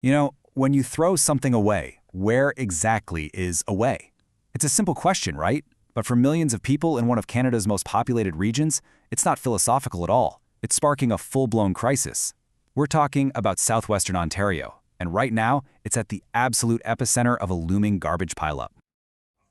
When you throw something away, where exactly is away? It's a simple question, right? But for millions of people in one of Canada's most populated regions, it's not philosophical at all. It's sparking a full-blown crisis. We're talking about southwestern Ontario, and right now, it's at the absolute epicenter of a looming garbage pileup.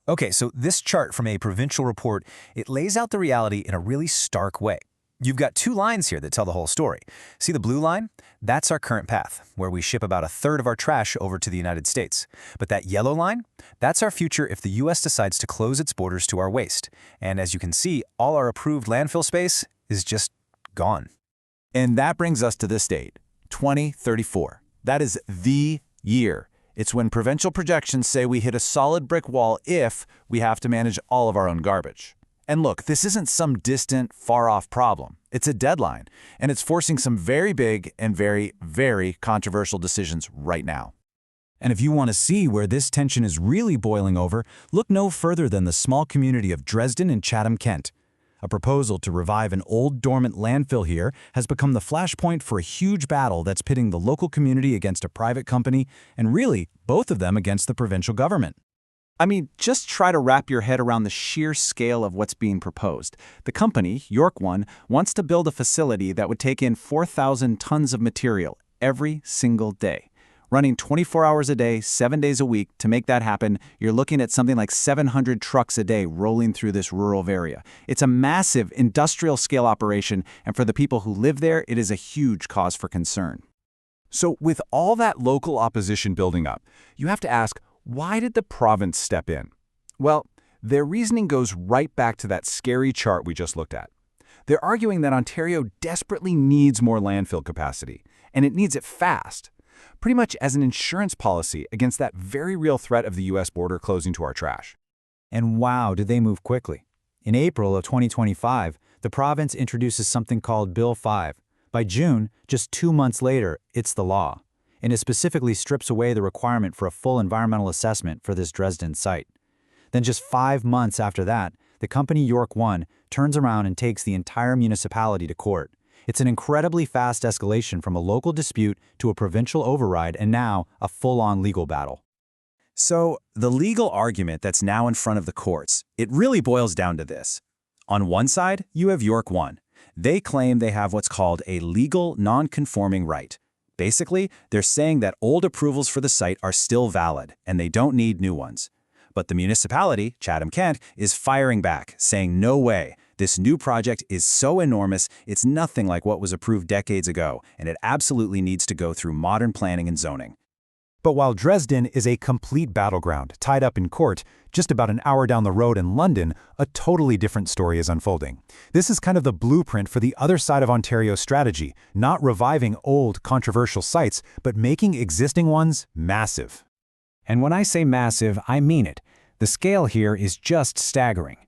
Okay, so this chart from a provincial report, it lays out the reality in a really stark way. You've got two lines here that tell the whole story. See the blue line? That's our current path, where we ship about a third of our trash over to the United States. But that yellow line? That's our future if the U.S. decides to close its borders to our waste. And as you can see, all our approved landfill space is just gone. And that brings us to this date, 2034. That is the year. It's when provincial projections say we hit a solid brick wall if we have to manage all of our own garbage. And look, this isn't some distant, far-off problem. It's a deadline, and it's forcing some very big and very, very controversial decisions right now. And if you want to see where this tension is really boiling over, look no further than the small community of Dresden in Chatham, Kent. A proposal to revive an old dormant landfill here has become the flashpoint for a huge battle that's pitting the local community against a private company, and really, both of them against the provincial government. I mean, just try to wrap your head around the sheer scale of what's being proposed. The company, York One, wants to build a facility that would take in 4,000 tons of material every single day. Running 24 hours a day, 7 days a week, to make that happen, you're looking at something like 700 trucks a day rolling through this rural area. It's a massive industrial-scale operation, and for the people who live there, it is a huge cause for concern. So with all that local opposition building up, you have to ask, why did the province step in? Well, their reasoning goes right back to that scary chart we just looked at. They're arguing that Ontario desperately needs more landfill capacity, and it needs it fast, pretty much as an insurance policy against that very real threat of the U.S. border closing to our trash. And wow, did they move quickly. In April of 2025, the province introduces something called Bill 5. By June, just 2 months later, it's the law. And it specifically strips away the requirement for a full environmental assessment for this Dresden site. Then just 5 months after that, the company York One turns around and takes the entire municipality to court. It's an incredibly fast escalation from a local dispute to a provincial override and now a full-on legal battle. So, the legal argument that's now in front of the courts, it really boils down to this. On one side, you have York One. They claim they have what's called a legal non-conforming right. Basically, they're saying that old approvals for the site are still valid, and they don't need new ones. But the municipality, Chatham-Kent, is firing back, saying no way. This new project is so enormous, it's nothing like what was approved decades ago, and it absolutely needs to go through modern planning and zoning. But while Dresden is a complete battleground, tied up in court, just about an hour down the road in London, a totally different story is unfolding. This is kind of the blueprint for the other side of Ontario's strategy, not reviving old, controversial sites, but making existing ones massive. And when I say massive, I mean it. The scale here is just staggering.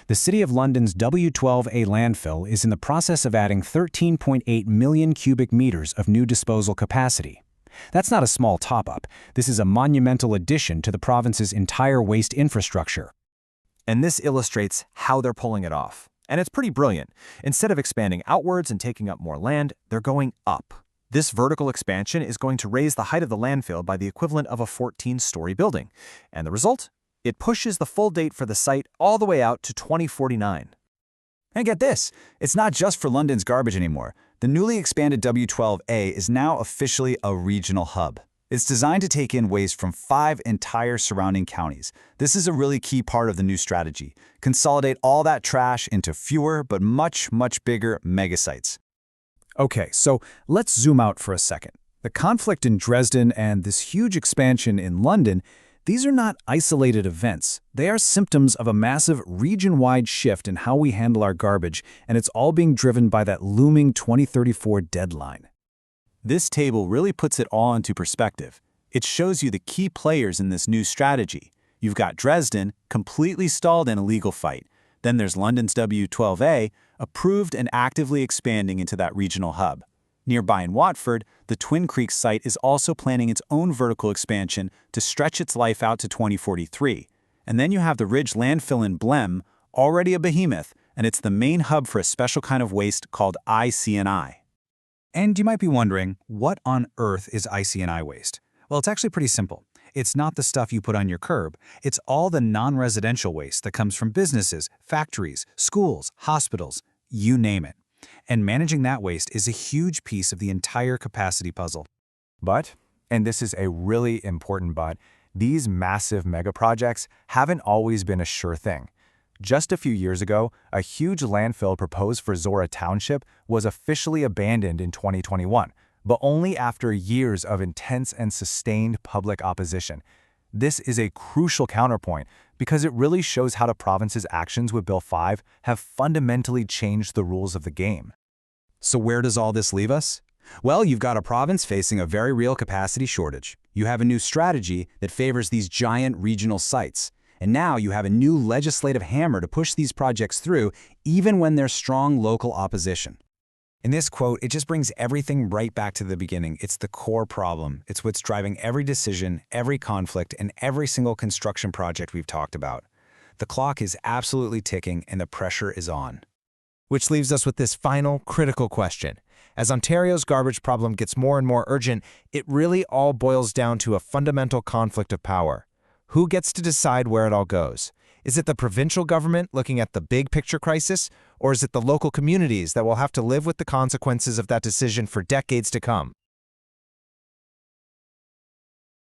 The City of London's W12A landfill is in the process of adding 13.8 million cubic meters of new disposal capacity. That's not a small top-up. This is a monumental addition to the province's entire waste infrastructure. And this illustrates how they're pulling it off. And it's pretty brilliant. Instead of expanding outwards and taking up more land, they're going up. This vertical expansion is going to raise the height of the landfill by the equivalent of a 14-story building. And the result? It pushes the full date for the site all the way out to 2049. And get this, it's not just for London's garbage anymore. The newly expanded W12A is now officially a regional hub. It's designed to take in waste from 5 entire surrounding counties. This is a really key part of the new strategy. Consolidate all that trash into fewer but much, much bigger megasites. Okay, so let's zoom out for a second. The conflict in Dresden and this huge expansion in London, these are not isolated events. They are symptoms of a massive region-wide shift in how we handle our garbage, and it's all being driven by that looming 2034 deadline. This table really puts it all into perspective. It shows you the key players in this new strategy. You've got Dresden, completely stalled in a legal fight. Then there's London's W12A, approved and actively expanding into that regional hub. Nearby in Watford, the Twin Creeks site is also planning its own vertical expansion to stretch its life out to 2043. And then you have the Ridge landfill in Blem, already a behemoth, and it's the main hub for a special kind of waste called IC&I. And you might be wondering, what on earth is IC&I waste? Well, it's actually pretty simple. It's not the stuff you put on your curb. It's all the non-residential waste that comes from businesses, factories, schools, hospitals, you name it. And managing that waste is a huge piece of the entire capacity puzzle. But, and this is a really important but, these massive megaprojects haven't always been a sure thing. Just a few years ago, a huge landfill proposed for Zora Township was officially abandoned in 2021, but only after years of intense and sustained public opposition. This is a crucial counterpoint because it really shows how the province's actions with Bill 5 have fundamentally changed the rules of the game. So where does all this leave us? Well, you've got a province facing a very real capacity shortage. You have a new strategy that favors these giant regional sites. And now you have a new legislative hammer to push these projects through, even when there's strong local opposition. In this quote, it just brings everything right back to the beginning. It's the core problem. It's what's driving every decision, every conflict, and every single construction project we've talked about. The clock is absolutely ticking and the pressure is on. Which leaves us with this final, critical question. As Ontario's garbage problem gets more and more urgent, it really all boils down to a fundamental conflict of power. Who gets to decide where it all goes? Is it the provincial government looking at the big picture crisis, or is it the local communities that will have to live with the consequences of that decision for decades to come?